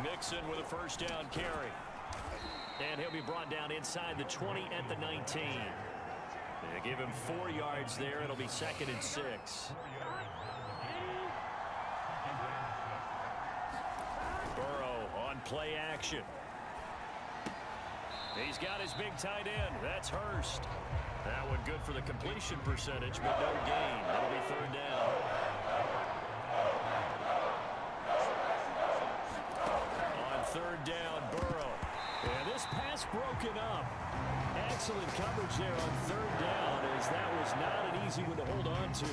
Mixon with a first down carry. And he'll be brought down inside the 20 at the 19. They give him 4 yards there. It'll be 2nd and 6. Burrow on play action. He's got his big tight end. That's Hurst. That one good for the completion percentage, but no gain. That'll be 3rd down. On 3rd down, Burrow. And this pass broken up. Excellent coverage there on 3rd down, as that was not an easy one to hold on to.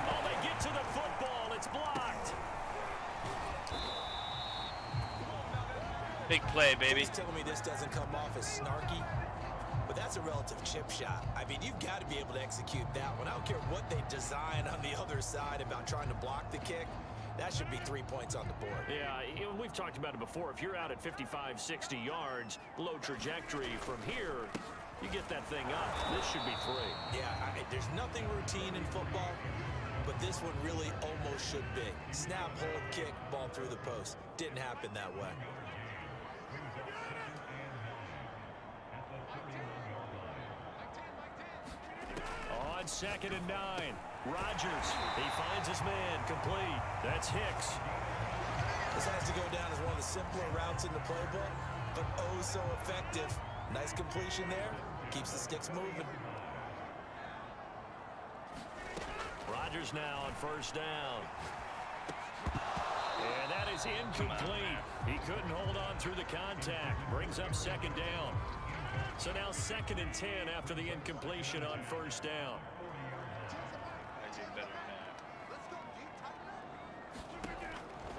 Oh, they get to the football. It's blocked. Big play, baby. He's telling me this doesn't come off as snarky, but that's a relative chip shot. I mean, you've got to be able to execute that one. I don't care what they design on the other side about trying to block the kick. That should be 3 points on the board. Yeah, we've talked about it before. If you're out at 55, 60 yards, low trajectory from here, you get that thing up. This should be 3. Yeah, there's nothing routine in football, but this one really almost should be. Snap, hold, kick, ball through the post. Didn't happen that way. On 2nd and 9, Rodgers. He finds his man, complete. That's Hicks. This has to go down as one of the simpler routes in the playbook, but oh so effective. Nice completion there. Keeps the sticks moving. Rodgers now on 1st down. And that is incomplete. He couldn't hold on through the contact. Brings up 2nd down. So now 2nd and 10 after the incompletion on 1st down.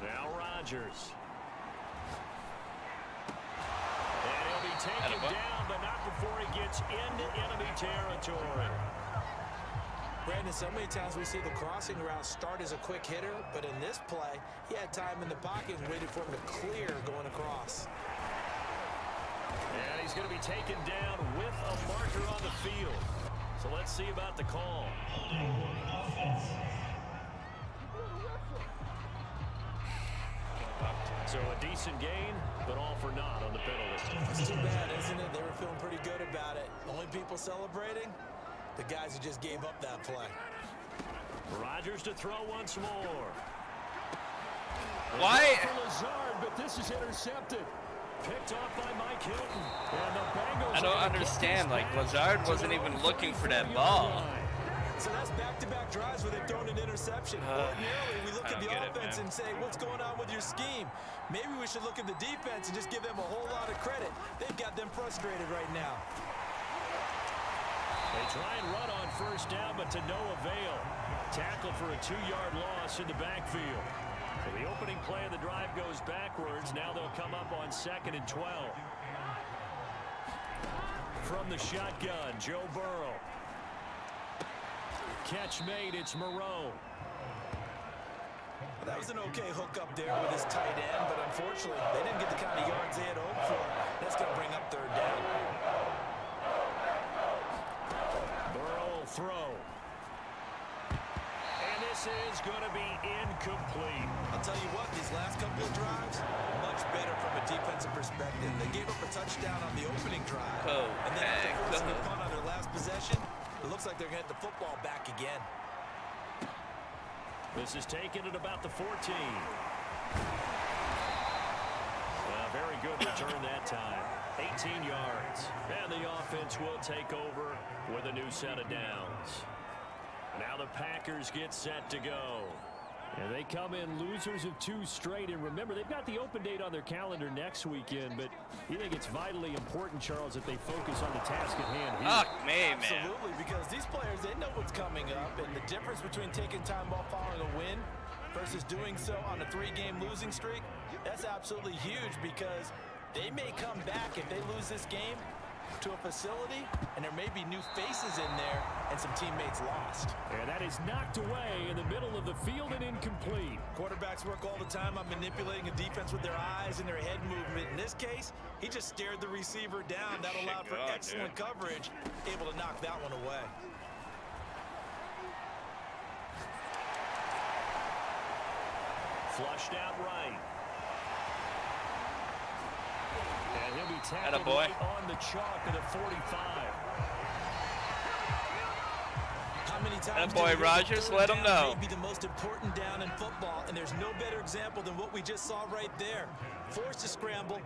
Now Rodgers. And he'll be taken down, but not before he gets into enemy territory. Brandon, so many times we see the crossing route start as a quick hitter, but in this play, he had time in the pocket and waited for him to clear going across. And he's going to be taken down with a marker on the field. So let's see about the call. So a decent gain, but all for naught on the penalty. It's too bad, isn't it? They were feeling pretty good about it. Only people celebrating? The guys who just gave up that play. Rodgers to throw once more. Why? Lazard, but this is intercepted. Picked off by Mike Hilton. And the Bengals I don't understand. Like, Lazard wasn't even looking for that ball. So that's back-to-back drives where they've thrown an interception. Ordinarily, we look at the offense and say, what's going on with your scheme? Maybe we should look at the defense and just give them a whole lot of credit. They've got them frustrated right now. They try and run on 1st down, but to no avail. Tackle for a 2-yard loss in the backfield. So the opening play of the drive goes backwards. Now they'll come up on 2nd and 12. From the shotgun, Joe Burrow. Catch made, it's Moreau. Well, that was an okay hook up there with his tight end, but unfortunately, they didn't get the kind of yards they had hoped for. That's going to bring up 3rd down. Burrow will throw. And this is going to be incomplete. I'll tell you what, these last couple of drives, much better from a defensive perspective. They gave up a touchdown on the opening drive. And then after forcing a punt on their last possession, it looks like they're going to get the football back again. This is taken at about the 14. Very good return that time. 18 yards. And the offense will take over with a new set of downs. Now the Packers get set to go. And they come in losers of 2 straight. And remember, they've got the open date on their calendar next weekend. But you think it's vitally important, Charles, that they focus on the task at hand here? Fuck me, man. Absolutely, because these players, they know what's coming up. And the difference between taking time off following a win versus doing so on a 3-game losing streak, that's absolutely huge, because they may come back if they lose this game to a facility, and there may be new faces in there and some teammates lost. And that is knocked away in the middle of the field and incomplete. Quarterbacks work all the time on manipulating a defense with their eyes and their head movement. In this case, he just stared the receiver down. That allowed for excellent coverage, able to knock that one away. Flushed out right. And he'll be tackled Attaboy. right on the chalk at the 45. How many times Attaboy, Rogers, let him know. May be the most important down in football, and there's no better example than what we just saw right there. Forced to scramble,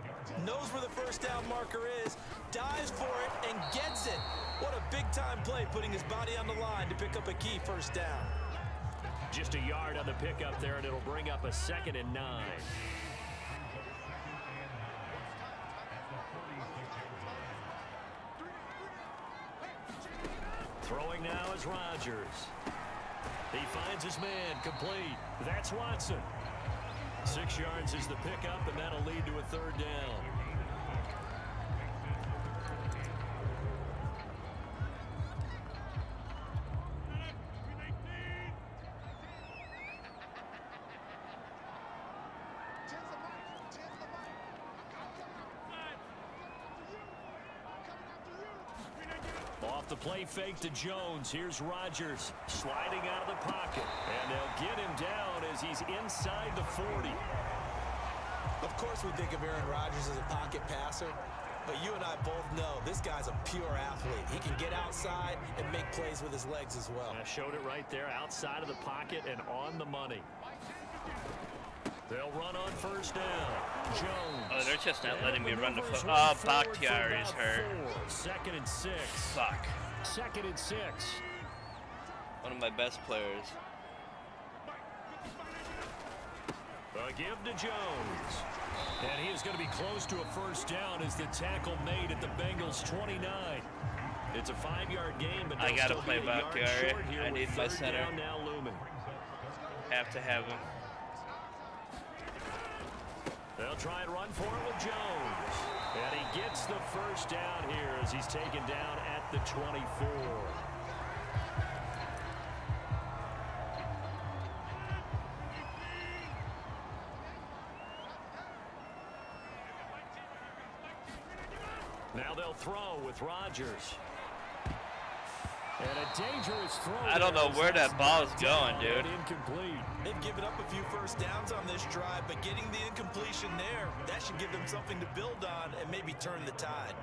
knows where the first down marker is, dives for it, and gets it. What a big-time play, putting his body on the line to pick up a key first down. Just a yard on the pickup there, and it'll bring up a 2nd and 9. Throwing now is Rodgers. He finds his man, complete. That's Watson. 6 yards is the pickup, and that'll lead to a 3rd down. Off the play fake to Jones. Here's Rodgers sliding out of the pocket. And they'll get him down as he's inside the 40. Of course we think of Aaron Rodgers as a pocket passer, but you and I both know this guy's a pure athlete. He can get outside and make plays with his legs as well. I showed it right there, outside of the pocket and on the money. They'll run on 1st down. Jones. Oh, they're just not letting me run the foot. Oh, Bakhtiari's hurt. 2nd and 6. Fuck. 2nd and 6. One of my best players. A give to Jones. And he is going to be close to a 1st down as the tackle made at the Bengals 29. It's a 5-yard game, but I gotta play Bakhtiari. I need my center. Now looming. Have to have him. They'll try and run for it with Jones. And he gets the 1st down here as he's taken down at the 24. Now they'll throw with Rodgers. And a dangerous throw. I don't know where that ball's going, dude. Incomplete. They've given up a few first downs on this drive, but getting the incompletion there, that should give them something to build on and maybe turn the tide.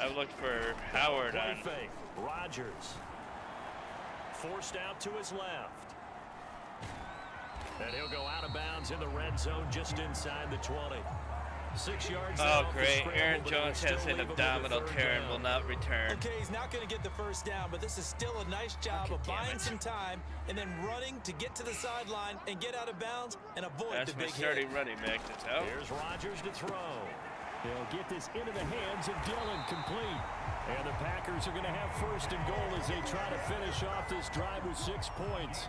I looked for Howard Play on. fake. Rodgers. Forced out to his left. And he'll go out of bounds in the red zone just inside the 20. 6 yards. Oh, great. Aaron Jones has an abdominal tear and will not return. Okay, he's not going to get the first down, but this is still a nice job of buying some time and then running to get to the sideline and get out of bounds and avoid That's the my big starting hit. running back. That's out. Here's Rodgers to throw. They'll get this into the hands of Dillon, complete. And the Packers are going to have 1st and goal as they try to finish off this drive with 6 points.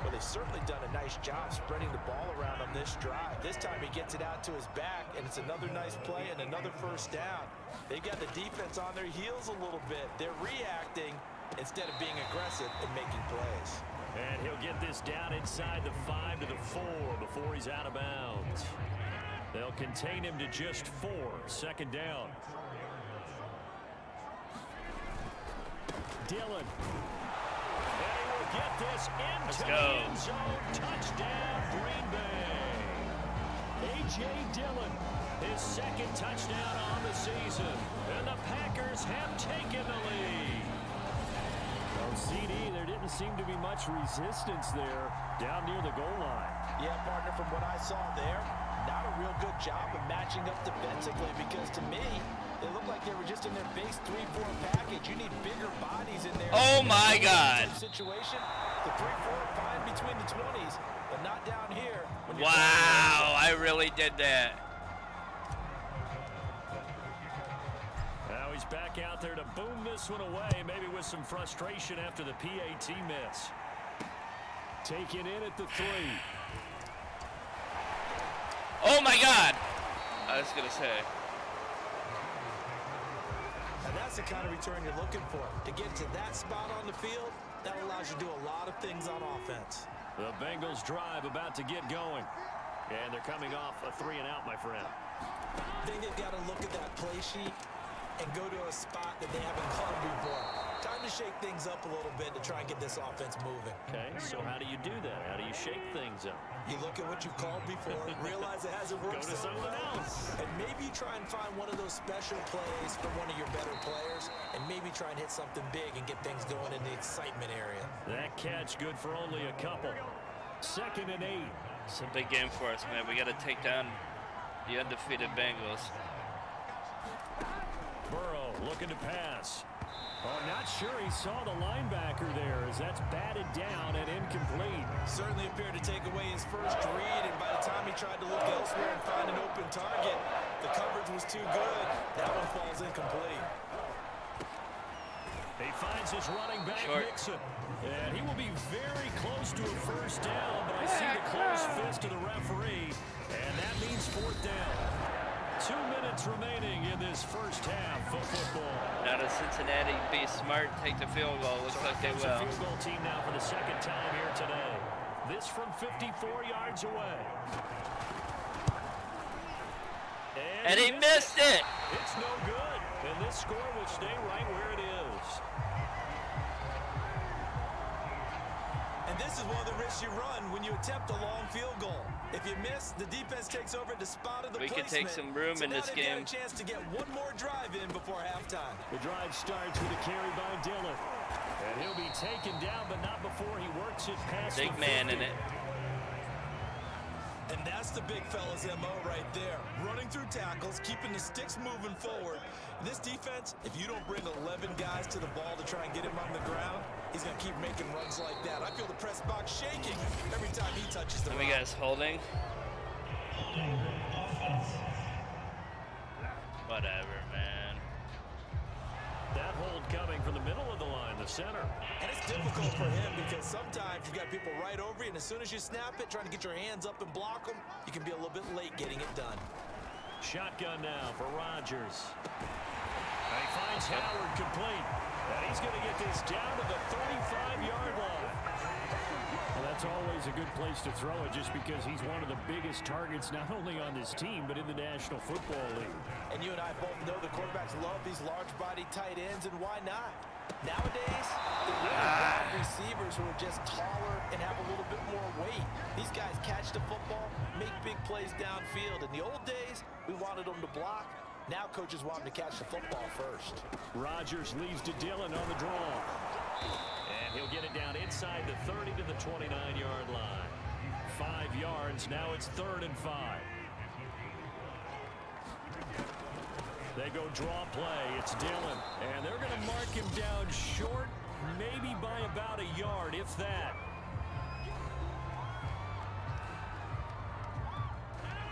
Well, they've certainly done a nice job spreading the ball around on this drive. This time he gets it out to his back, and it's another nice play and another 1st down. They've got the defense on their heels a little bit. They're reacting instead of being aggressive and making plays. And he'll get this down inside the 5 to the 4 before he's out of bounds. They'll contain him to just 4. 2nd down. Dillon. And he will get this into the end zone. Touchdown, Green Bay. A.J. Dillon, his 2nd touchdown on the season. And the Packers have taken the lead. Oh, CD, there didn't seem to be much resistance there down near the goal line. Yeah, partner, from what I saw there, not a real good job of matching up defensively because to me, they look like they were just in their base 3-4 package. You need bigger bodies in there. Oh my God. Situation, the 3-4 fine between the 20s, but not down here. Wow, I really did that. Now he's back out there to boom this one away, maybe with some frustration after the PAT miss. Taken in at the 3. Oh my God. I was going to say. And that's the kind of return you're looking for. To get to that spot on the field, that allows you to do a lot of things on offense. The Bengals drive about to get going. And they're coming off a 3-and-out, my friend. I think they've got to look at that play sheet and go to a spot that they haven't called before. Time to shake things up a little bit to try and get this offense moving. Okay, so how do you do that? How do you shake things up? You look at what you called before, realize it hasn't worked. Go to someone else. And maybe you try and find one of those special plays for one of your better players, and maybe try and hit something big and get things going in the excitement area. That catch good for only a couple. 2nd and 8. It's a big game for us, man. We got to take down the undefeated Bengals. Burrow looking to pass. Oh, not sure he saw the linebacker there as that's batted down and incomplete. Certainly appeared to take away his first read, and by the time he tried to look elsewhere and find an open target, the coverage was too good. That one falls incomplete. He finds his running back, Mixon. And he will be very close to a first down, but I see the close fist of the referee, and that means 4th down. 2 minutes remaining in this first half of football. Now does Cincinnati be smart, take the field goal? Looks like they will. Field goal team now for the 2nd time here today. This from 54 yards away. And he missed it. It's no good. And this score will stay right where it is. And this is one of the risks you run when you attempt a long field goal. If you miss, the defense takes over at the spot of the placement. We can take some room in this game. Got a chance to get one more drive in before halftime. The drive starts with a carry by Dillon. And he'll be taken down, but not before he works it past big man in it. And that's the big fella's MO right there. Running through tackles, keeping the sticks moving forward. This defense, if you don't bring 11 guys to the ball to try and get him on the ground, he's going to keep making runs like that. I feel the press box shaking every time he touches the rock. Let me guys holding. Whatever, man. That hold coming from the middle of the line, the center. And it's difficult for him because sometimes you've got people right over you, and as soon as you snap it, trying to get your hands up and block them, you can be a little bit late getting it done. Shotgun now for Rodgers. And he finds Howard complete. And he's going to get this down to the 35-yard line. Well, that's always a good place to throw it just because he's one of the biggest targets not only on this team but in the National Football League. And you and I both know the quarterbacks love these large-body tight ends, and why not? Nowadays, the wide receivers who are just taller and have a little bit more weight. These guys catch the football, make big plays downfield. In the old days, we wanted them to block. Now coaches want them to catch the football first. Rodgers leaves to Dillon on the draw. And he'll get it down inside the 30 to the 29-yard line. 5 yards. Now it's 3rd and 5. They go draw play. It's Dillon. And they're going to mark him down short, maybe by about a yard, if that.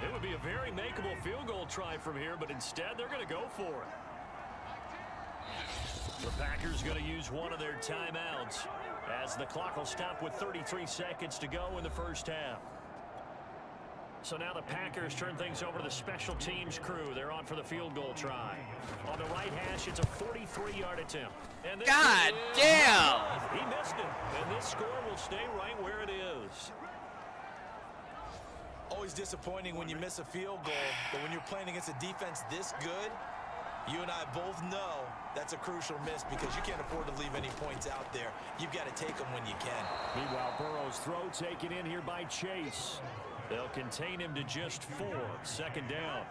It would be a very makeable field goal try from here, but instead they're going to go for it. The Packers going to use one of their timeouts as the clock will stop with 33 seconds to go in the first half. So now the Packers turn things over to the special teams crew. They're on for the field goal try. On the right hash, it's a 43-yard attempt. And God damn! He missed it, and this score will stay right where it is. Always disappointing when you miss a field goal, but when you're playing against a defense this good, you and I both know that's a crucial miss because you can't afford to leave any points out there. You've got to take them when you can. Meanwhile, Burrow's throw taken in here by Chase. They'll contain him to just 4. 2nd down.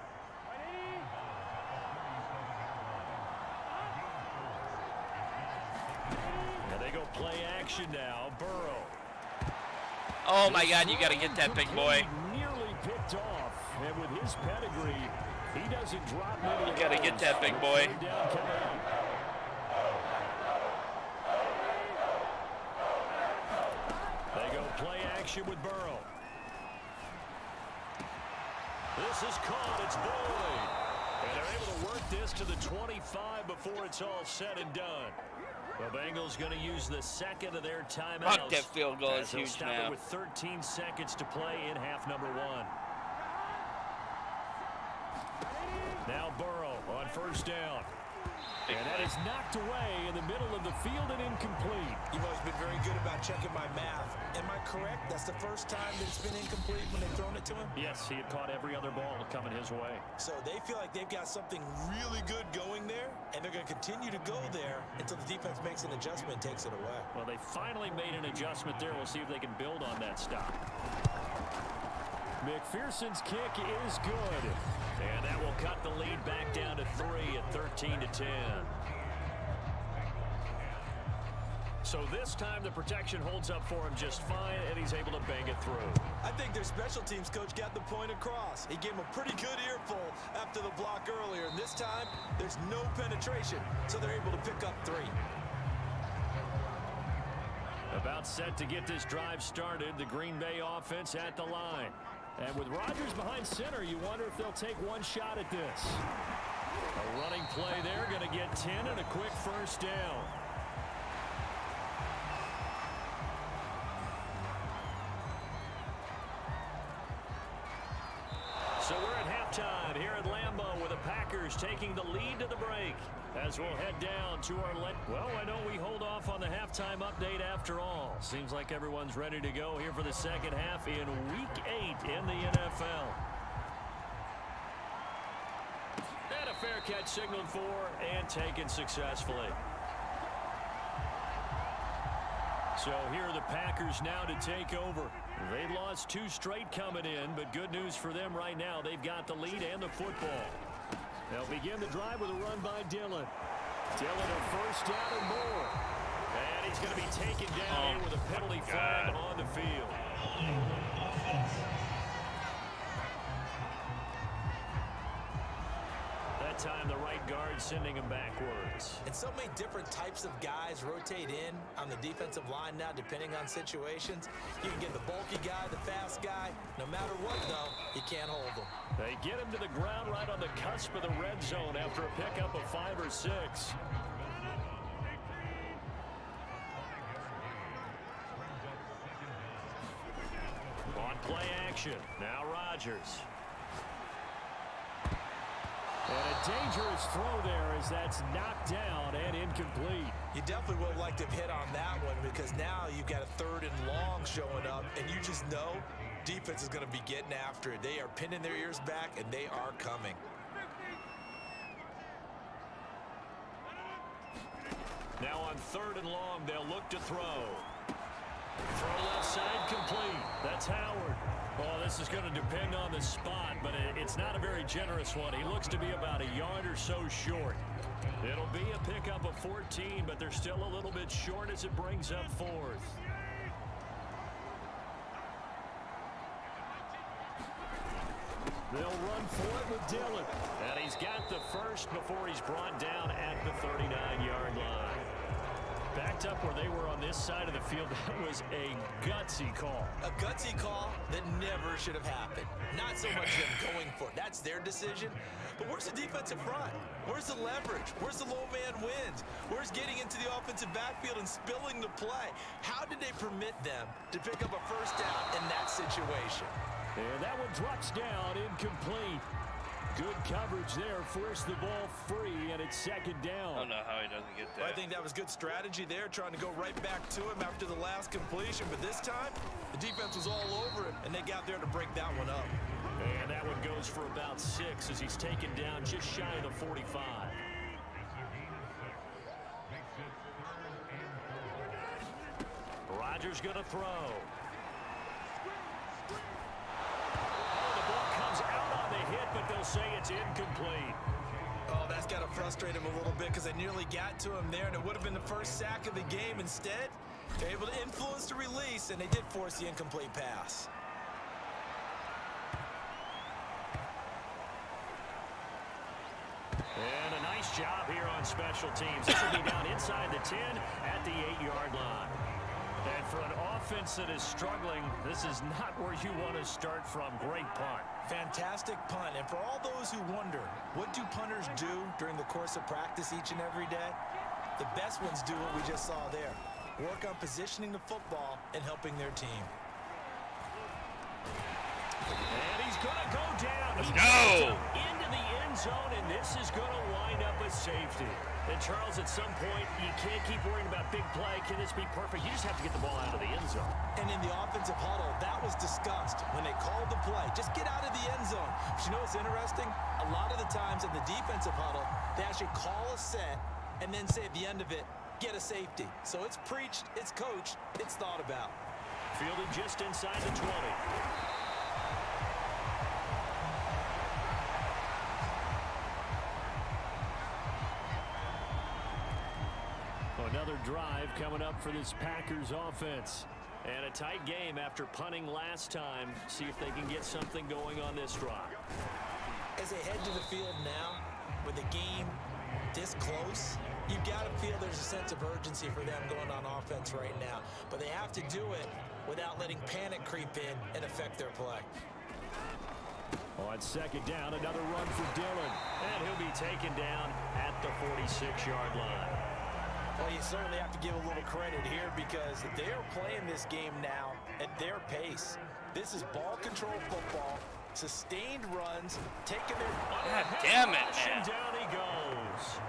And they go play action now. Burrow. Oh my God, you got to get that big boy. Nearly picked off, and with his pedigree, he doesn't drop many. You got to get that big boy. They go play action with Burrow. This is caught. It's Boyd. And they're able to work this to the 25 before it's all said and done. The Bengals going to use the 2nd of their timeouts. Fuck, that field goal is huge stop now. it with 13 seconds to play in half number 1. Now Burrow on 1st down. And that is knocked away in the middle of the field and incomplete. You've always been very good about not checking my math. Am I correct? That's the first time that it's been incomplete when they've thrown it to him? Yes, he had caught every other ball coming his way. So they feel like they've got something really good going there, and they're going to continue to go there until the defense makes an adjustment and takes it away. Well, they finally made an adjustment there. We'll see if they can build on that stop. McPherson's kick is good. And that will cut the lead back down to 3 at 13-10. So this time the protection holds up for him just fine, and he's able to bang it through. I think their special teams coach got the point across. He gave him a pretty good earful after the block earlier, and this time there's no penetration, so they're able to pick up 3. About set to get this drive started, the Green Bay offense at the line. And with Rodgers behind center, you wonder if they'll take one shot at this. A running play there, going to get 10 and a quick first down. So we're at halftime here at Lambeau with the Packers taking the lead to the break. As we'll head down to our well, I know we hold off on the halftime update after all. Seems like everyone's ready to go here for the second half in Week 8 in the NFL. And a fair catch signaled for and taken successfully. So here are the Packers now to take over. They lost 2 straight coming in, but good news for them right now. They've got the lead and the football. They'll begin the drive with a run by Dillon. Dillon a first down and more. And he's going to be taken down here with a penalty flag on the field. That time the right guard sending him backwards. And so many different types of guys rotate in on the defensive line now depending on situations. You can get the bulky guy, the fast guy. No matter what, though, you can't hold them. They get him to the ground right on the cusp of the red zone after a pickup of 5 or 6. On play action. Now Rodgers. And a dangerous throw there as that's knocked down and incomplete. You definitely would have liked to have hit on that one because now you've got a 3rd and long showing up, and you just know defense is going to be getting after it. They are pinning their ears back, and they are coming. Now on 3rd and long, they'll look to throw. Throw left side complete. That's Howard. Well, this is going to depend on the spot, but it's not a very generous one. He looks to be about a yard or so short. It'll be a pickup of 14, but they're still a little bit short as it brings up 4th. They'll run for it with Dillon. And he's got the first before he's brought down at the 39-yard line. Backed up where they were on this side of the field. That was a gutsy call. A gutsy call that never should have happened. Not so much them going for it. That's their decision. But where's the defensive front? Where's the leverage? Where's the low man wins? Where's getting into the offensive backfield and spilling the play? How did they permit them to pick up a first down in that situation? And that one drops down, incomplete. Good coverage there, forced the ball free, and it's 2nd down. I don't know how he doesn't get there. I think that was good strategy there, trying to go right back to him after the last completion. But this time, the defense was all over him, and they got there to break that one up. And that one goes for about 6 as he's taken down just shy of the 45. Rodgers going to throw. But they'll say it's incomplete. Oh, that's got to frustrate him a little bit because they nearly got to him there, and it would have been the first sack of the game. Instead, they're able to influence the release, and they did force the incomplete pass. And a nice job here on special teams. This will be down inside the 10 at the 8-yard line. And for an offense that is struggling, this is not where you want to start from. Great punt. Fantastic punt. And for all those who wonder, what do punters do during the course of practice each and every day? The best ones do what we just saw there. Work on positioning the football and helping their team. And he's going to go down. Let's go! Into the end zone, and this is going to wind up a safety. And Charles, at some point, you can't keep worrying about big play. Can this be perfect? You just have to get the ball out of the end zone. And in the offensive huddle, that was discussed when they called the play. Just get out of the end zone. But you know what's interesting? A lot of the times in the defensive huddle, they actually call a set and then say at the end of it, get a safety. So it's preached, it's coached, it's thought about. Fielded just inside the 20. Another drive coming up for this Packers offense. And a tight game after punting last time. See if they can get something going on this drive. As they head to the field now, with the game this close, you've got to feel there's a sense of urgency for them going on offense right now. But they have to do it without letting panic creep in and affect their play. On second down, another run for Dillon. And he'll be taken down at the 46-yard line. Well, you certainly have to give a little credit here because they are playing this game now at their pace. This is ball control football, sustained runs, taking their... God damn it, man. Down he goes.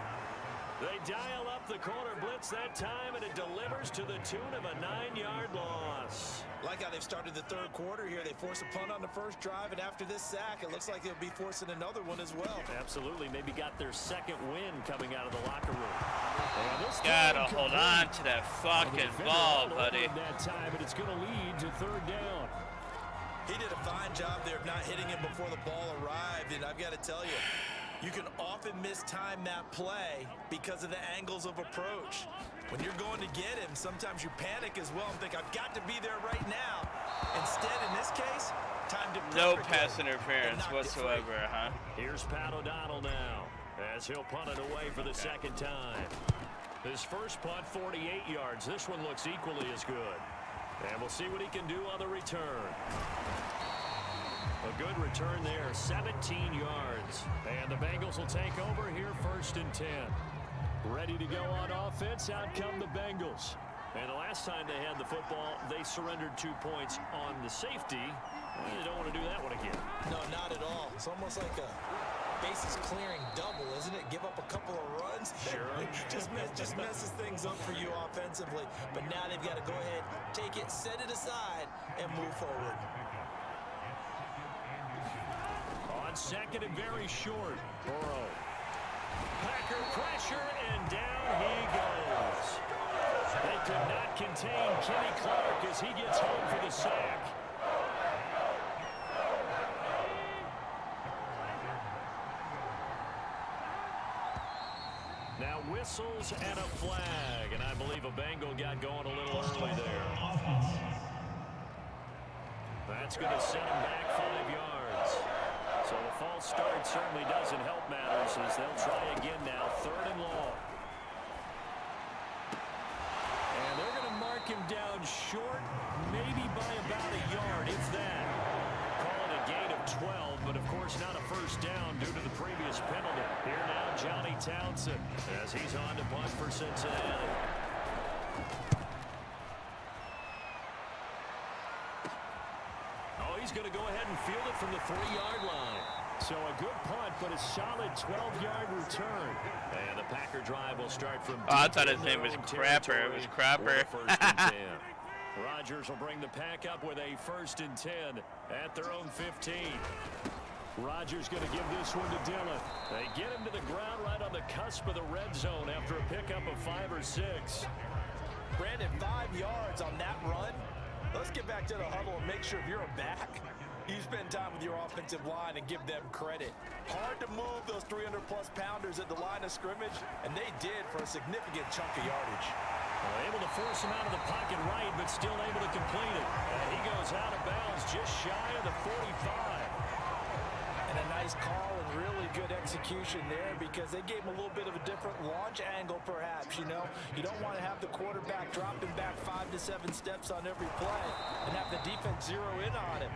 They dial up the corner blitz that time, and it delivers to the tune of a 9-yard loss. Like how they've started the third quarter here. They force a punt on the first drive, and after this sack, it looks like they'll be forcing another one as well. Absolutely. Maybe got their second win coming out of the locker room. Gotta hold on to that fucking ball, buddy. That time, but it's going to lead to third down. He did a fine job there of not hitting him before the ball arrived, and I've got to tell you, you can often mistime that play because of the angles of approach. When you're going to get him, sometimes you panic as well and think, I've got to be there right now. Instead, in this case, time to... No pass interference whatsoever, huh? Here's Pat O'Donnell now, as he'll punt it away for the second time. His first punt, 48 yards. This one looks equally as good. And we'll see what he can do on the return. A good return there, 17 yards. And the Bengals will take over here, 1st and 10. Ready to go on offense, out come the Bengals. And the last time they had the football, they surrendered 2 points on the safety. You don't want to do that one again. No, not at all. It's almost like a bases clearing double, isn't it? Give up a couple of runs. Sure. just messes things up for you offensively. But now they've got to go ahead, take it, set it aside, and move forward. On second and very short, Burrow. Packer pressure, and down he goes. They could not contain Kenny Clark as he gets home for the sack. Now whistles and a flag, and I believe a Bengal got going a little early there. That's going to set him back 5 yards. So the false start certainly doesn't help matters as they'll try again now, 3rd and long. And they're going to mark him down short, maybe by about a yard, if that. Call it a gain of 12, but of course not a first down due to the previous penalty. Here now, Johnny Townsend, as he's on to punt for Cincinnati. He's going to go ahead and field it from the 3-yard line. So a good punt, but a solid 12-yard return. And the Packer drive will start from... Oh, I thought his name was Crapper. It was Crapper. Rodgers will bring the Pack up with a 1st and 10 at their own 15. Rodgers going to give this one to Dillon. They get him to the ground right on the cusp of the red zone after a pickup of 5 or 6. Brandon, 5 yards on that run. Let's get back to the huddle and make sure if you're a back, you spend time with your offensive line and give them credit. Hard to move those 300-plus pounders at the line of scrimmage, and they did for a significant chunk of yardage. Well, able to force him out of the pocket right, but still able to complete it. And he goes out of bounds just shy of the 45. And a nice call and really good execution there because they gave him a little bit of a different launch angle perhaps, you know. You don't want to have the quarterback dropping back 5 to 7 steps on every play and have the defense zero in on him.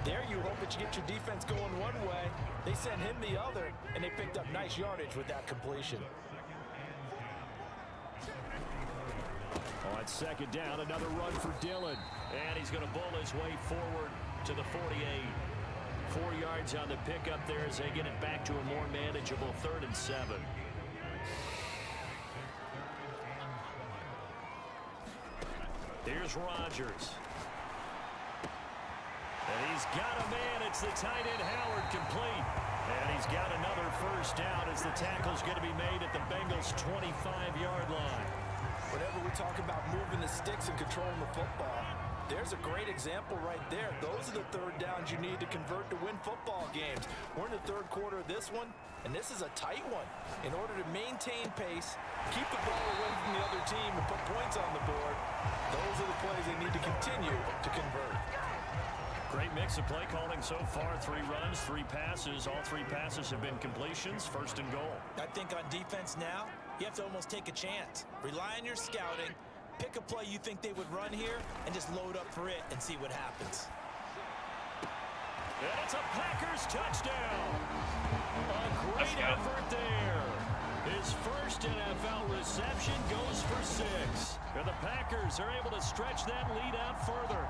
There you hope that you get your defense going one way. They sent him the other, and they picked up nice yardage with that completion. On second down, another run for Dillon. And he's going to bull his way forward to the 48. 4 yards on the pickup there as they get it back to a more manageable 3rd and 7. Here's Rodgers. And he's got a man. It's the tight end Howard complete. And he's got another first down as the tackle's going to be made at the Bengals' 25-yard line. Whenever we talk about moving the sticks and controlling the football, there's a great example right there. Those are the third downs you need to convert to win football games. We're in the third quarter of this one, and this is a tight one. In order to maintain pace, keep the ball away from the other team, and put points on the board, those are the plays they need to continue to convert. Great mix of play calling so far. 3 runs, 3 passes. All 3 passes have been completions. First and goal. I think on defense now, you have to almost take a chance. Rely on your scouting. Pick a play you think they would run here and just load up for it and see what happens. And it's a Packers touchdown. A great effort there. His first NFL reception goes for 6. And the Packers are able to stretch that lead out further.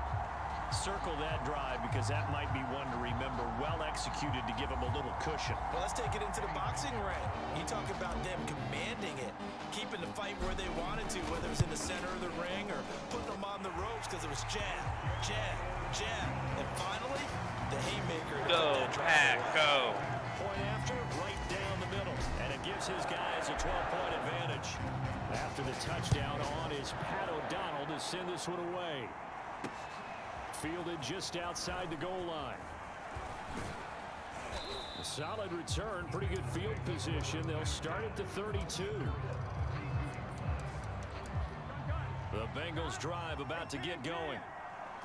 Circle that drive because that might be one to remember. Well executed to give him a little cushion. Well, let's take it into the boxing ring. You talk about them commanding it, keeping the fight where they wanted to, whether it was in the center of the ring or putting them on the ropes because it was jab, jab, jab. And finally, the haymaker. Go, Pack, go. Point after, right down the middle. And it gives his guys a 12-point advantage. After the touchdown on is Pat O'Donnell to send this one away. Fielded just outside the goal line. A solid return, pretty good field position. They'll start at the 32. The Bengals drive about to get going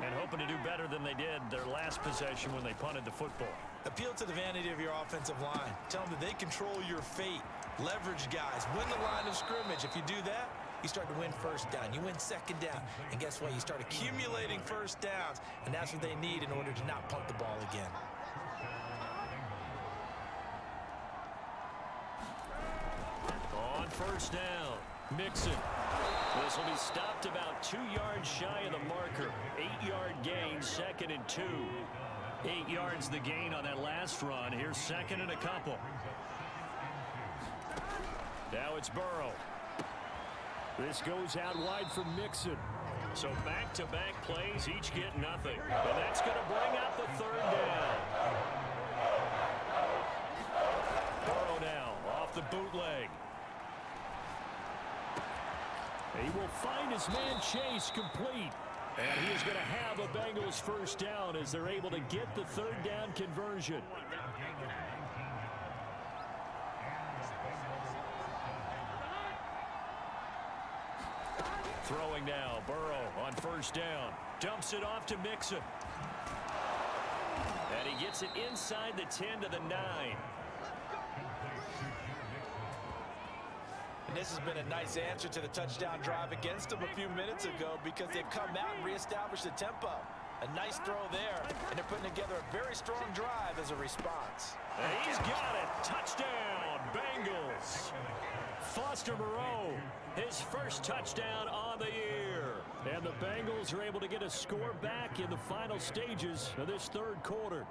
and hoping to do better than they did their last possession when they punted the football. Appeal to the vanity of your offensive line. Tell them that they control your fate. Leverage guys. Win the line of scrimmage. If you do that, you start to win first down. You win second down. And guess what? You start accumulating first downs. And that's what they need in order to not punt the ball again. On first down, Mixon. This will be stopped about 2 yards shy of the marker. 8-yard gain, 2nd and 2. 8 yards the gain on that last run. Here's 2nd and a couple. Now it's Burrow. This goes out wide for Mixon. So back-to-back plays, each get nothing. And that's going to bring up the 3rd down. Burrow now off the bootleg. He will find his man Chase complete. And he is going to have a Bengals first down as they're able to get the 3rd down conversion. Throwing now, Burrow on first down. Dumps it off to Mixon. And he gets it inside the 10 to the 9. And this has been a nice answer to the touchdown drive against them a few minutes ago because they've come out and reestablished the tempo. A nice throw there, and they're putting together a very strong drive as a response. And he's got it. Touchdown, Bengals. Foster Moreau, his first touchdown on the year. And the Bengals are able to get a score back in the final stages of this 3rd quarter.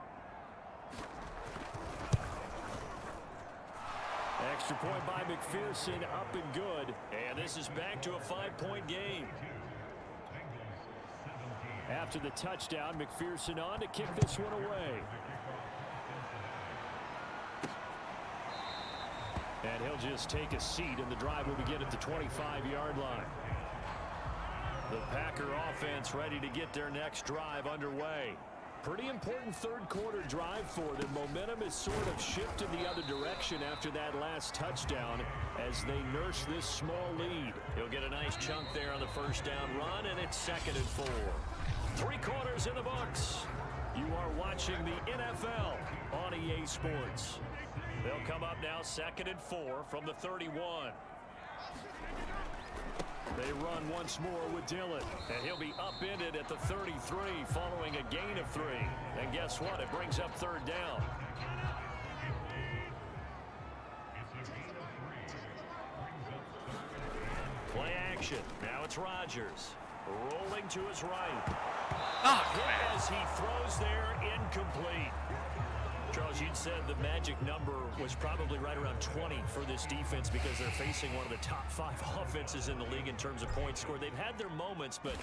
Extra point by McPherson, up and good. And this is back to a 5-point game. After the touchdown, McPherson on to kick this one away. And he'll just take a seat, and the drive will begin at the 25-yard line. The Packer offense ready to get their next drive underway. Pretty important 3rd quarter drive for them. Momentum has sort of shifted the other direction after that last touchdown as they nurse this small lead. He'll get a nice chunk there on the first down run, and it's 2nd and 4. 3 quarters in the books. You are watching the NFL on EA Sports. They'll come up now 2nd and 4 from the 31. They run once more with Dillon, and he'll be upended at the 33 following a gain of 3. And guess what? It brings up 3rd down. Play action. Now it's Rodgers. Rolling to his right. Oh, As he throws there, incomplete. Charles, you'd said the magic number was probably right around 20 for this defense because they're facing one of the top 5 offenses in the league in terms of points scored. They've had their moments, but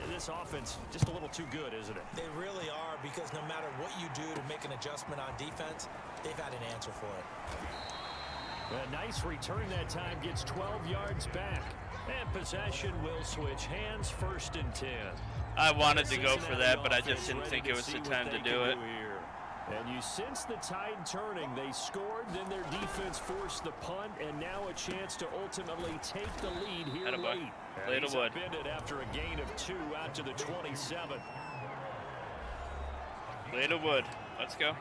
this offense just a little too good, isn't it? They really are, because no matter what you do to make an adjustment on defense, they've had an answer for it. A nice return that time, gets 12 yards back. And possession will switch hands, 1st and 10. I wanted to go for that, but I just didn't think it was the time to do it. And you sense the tide turning. They scored, then their defense forced the punt, and now a chance to ultimately take the lead here late. Lay to wood. After a gain of 2 out to the 27. Lay to wood. Let's go.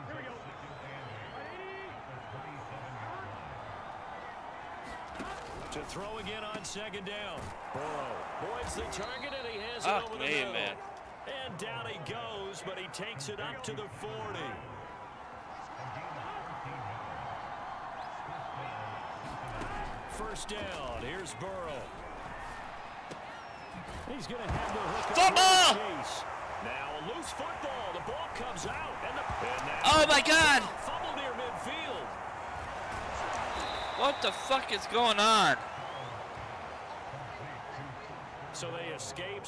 To throw again on 2nd down. Burrow avoids the target, and he has it over the middle. Man. And down he goes, but he takes it up to the 40. First down. Here's Burrow. He's going to have the hook. Football! Now a loose football. The ball comes out. Oh, my God. Fumble near midfield. What the fuck is going on? So they escape.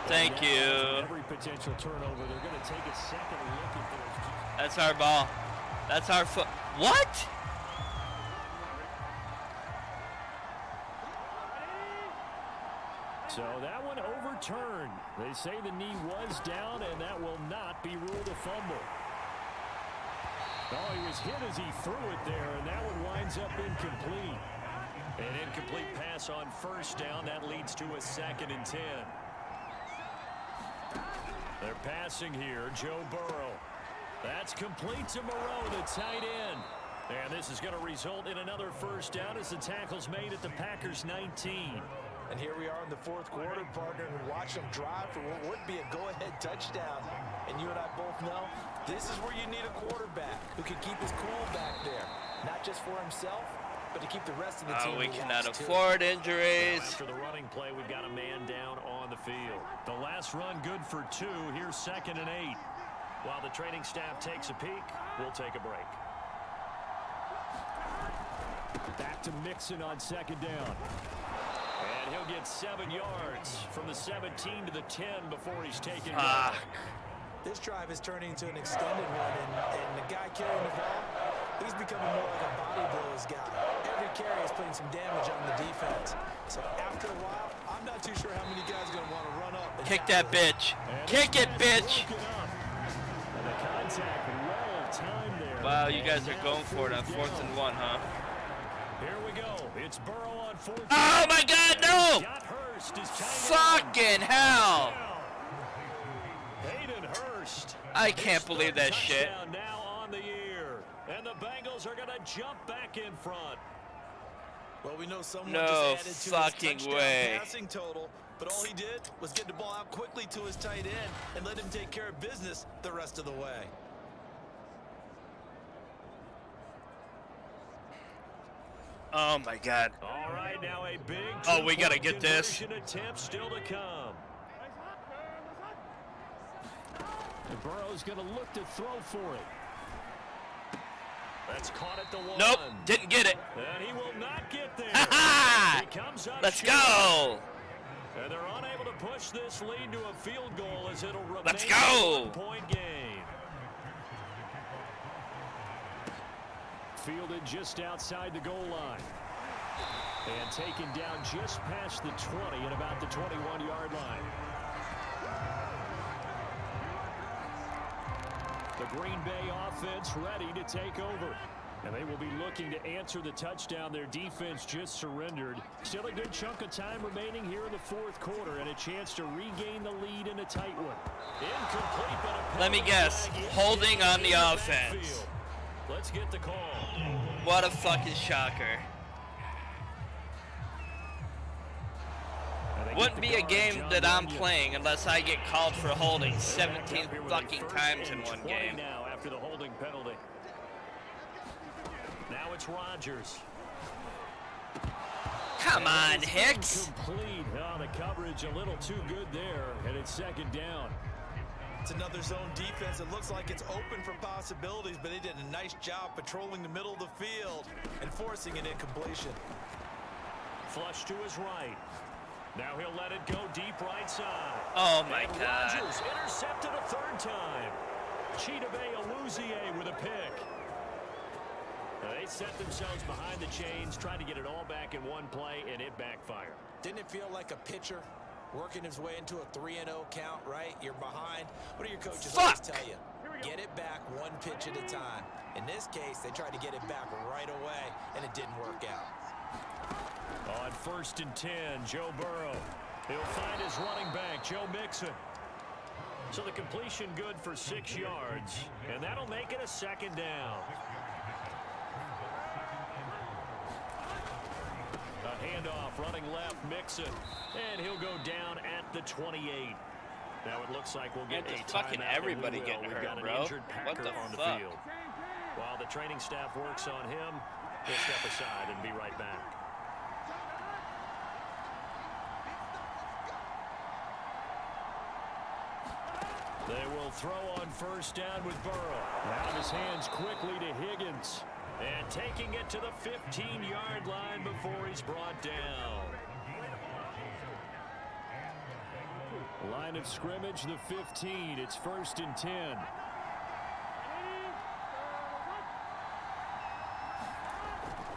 Thank you. Every potential turnover, they're going to take a second look at those. That's our ball. That's our foot. What? So that one overturned. They say the knee was down, and that will not be ruled a fumble. Oh, he was hit as he threw it there, and that one winds up incomplete. An incomplete pass on 1st down. That leads to a 2nd and 10. They're passing here. Joe Burrow. That's complete to Moreau, the tight end. And this is going to result in another 1st down as the tackle's made at the Packers' 19. And here we are in the 4th quarter, partner, and watch them drive for what would be a go-ahead touchdown. And you and I both know this is where you need a quarterback who can keep his cool back there. Not just for himself, but to keep the rest of the team. We cannot afford injuries. After the running play, we've got a man down on the field. The last run good for 2. Here's 2nd and 8. While the training staff takes a peek, we'll take a break. Back to Mixon on 2nd down. And he'll get 7 yards from the 17 to the 10 before he's taken down. This drive is turning into an extended one, and the guy carrying the ball, he's becoming more like a body blows guy. Every carry is putting some damage on the defense. So after a while, I'm not too sure how many guys are going to want to run up. Kick that bitch. Kick it, bitch. Wow, you guys are going for it on 4th and 1, huh? Here we go. It's Burrow on 4th. Oh my God, no! Fucking hell! Hayden Hurst. I can't believe that shit. Now on the year, and the Bengals are going to jump back in front. Well, we know someone no just added to fucking his way. Passing total, but all he did was get the ball out quickly to his tight end and let him take care of business the rest of the way. Oh my God. All right, now a big we gotta get this. Attempt still to come. And Burrow's gonna look to throw for it. That's caught at the 1. Nope, didn't get it. And he will not get there. Ha-ha! He comes up Let's short. go. And they're unable to push this lead to a field goal as it'll remain Let's a go. 1-point game. Fielded just outside the goal line. And taken down just past the 20 at about the 21-yard line. The Green Bay offense ready to take over. And they will be looking to answer the touchdown their defense just surrendered. Still a good chunk of time remaining here in the 4th quarter and a chance to regain the lead in a tight one. Incomplete, but let me guess. Holding on the offense. Let's get the call. What a fucking shocker. Wouldn't be a game that I'm playing unless I get called for holding 17 fucking times in one game. Now after the holding penalty. Now it's Rodgers. Come on, Hicks. Complete. Oh, the coverage a little too good there, and it's 2nd down. That's another zone defense. It looks like it's open for possibilities, but they did a nice job patrolling the middle of the field and forcing an incompletion. Flush to his right. Now he'll let it go deep right side. Oh, my and God. Rodgers intercepted a third time. Chidobe Awuzie with a pick. They set themselves behind the chains, trying to get it all back in one play, and it backfired. Didn't it feel like a pitcher working his way into a 3-0 count, right? You're behind. What do your coaches always tell you? Get it back one pitch at a time. In this case, they tried to get it back right away, and it didn't work out. On 1st and 10, Joe Burrow. He'll find his running back, Joe Mixon. So the completion good for 6 yards, and that'll make it a 2nd down. A handoff running left, Mixon, and he'll go down at the 28. Now it looks like we'll get a fucking timeout. everybody getting We've hurt, got an bro. injured Packer What the on the fuck? field. While the training staff works on him, we'll step aside and be right back. They will throw on 1st down with Burrow. Out of his hands quickly to Higgins. And taking it to the 15-yard line before he's brought down. Line of scrimmage, the 15. It's 1st and 10.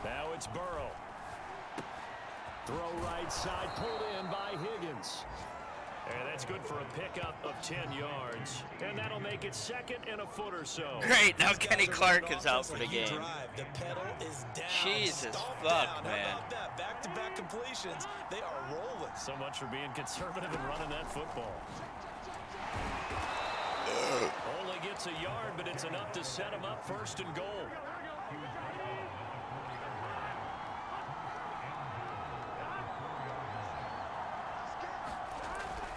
Now it's Burrow. Throw right side, pulled in by Higgins. And that's good for a pickup of 10 yards. And that'll make it 2nd and a foot or so. Great, now Kenny Clark is out for the game. The pedal is down. Jesus Stomp fuck, down. man. How about that? Back-to-back completions. They are rolling. So much for being conservative and running that football. Only gets a yard, but it's enough to set him up 1st and goal.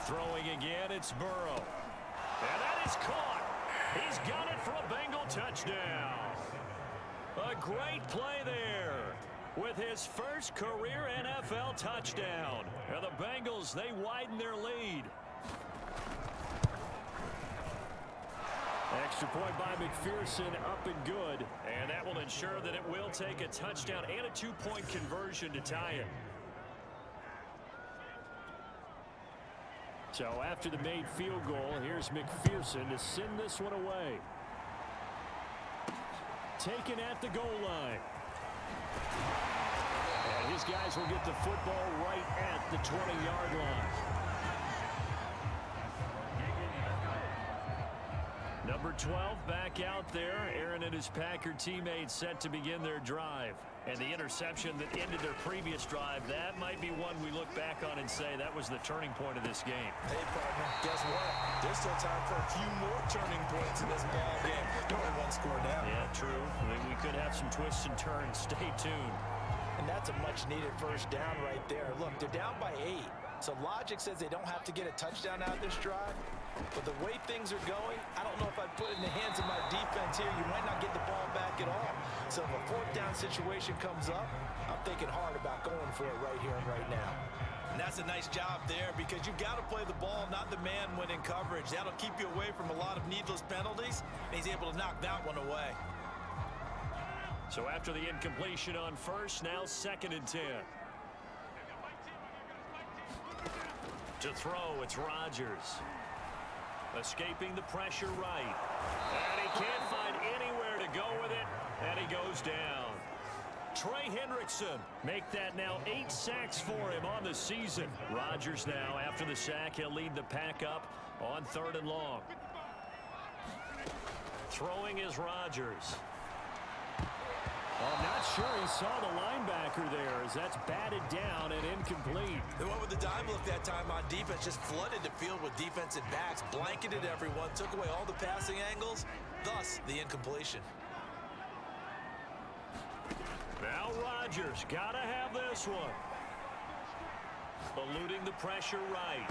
Throwing again, it's Burrow. And that is caught. He's got it for a Bengal touchdown. A great play there with his first career NFL touchdown. And the Bengals, they widen their lead. Extra point by McPherson, up and good. And that will ensure that it will take a touchdown and a 2-point conversion to tie it. So after the made field goal, here's McPherson to send this one away. Taken at the goal line. And his guys will get the football right at the 20-yard line. Number 12 back out there. Aaron and his Packer teammates set to begin their drive. And the interception that ended their previous drive, that might be one we look back on and say that was the turning point of this game. Hey, partner, guess what? There's still time for a few more turning points in this ball game. Only one score down. Yeah, true. We could have some twists and turns. Stay tuned. And that's a much-needed 1st down right there. Look, they're down by 8. So logic says they don't have to get a touchdown out of this drive. But the way things are going, I don't know if I'd put it in the hands of my defense here. You might not get the ball back at all. So if a 4th down situation comes up, I'm thinking hard about going for it right here and right now. And that's a nice job there because you've got to play the ball, not the man when in coverage. That'll keep you away from a lot of needless penalties. And he's able to knock that one away. So after the incompletion on 1st, now 2nd and 10. To throw, it's Rodgers. Escaping the pressure right. And he can't find anywhere to go with it. And he goes down. Trey Hendrickson make that now 8 sacks for him on the season. Rodgers now, after the sack, he'll lead the pack up on 3rd and long. Throwing is Rodgers. I'm not sure he saw the linebacker there as that's batted down and incomplete. They went with the dime look that time on defense, just flooded the field with defensive backs, blanketed everyone, took away all the passing angles, thus the incompletion. Now Rodgers, gotta have this one. Eluding the pressure right.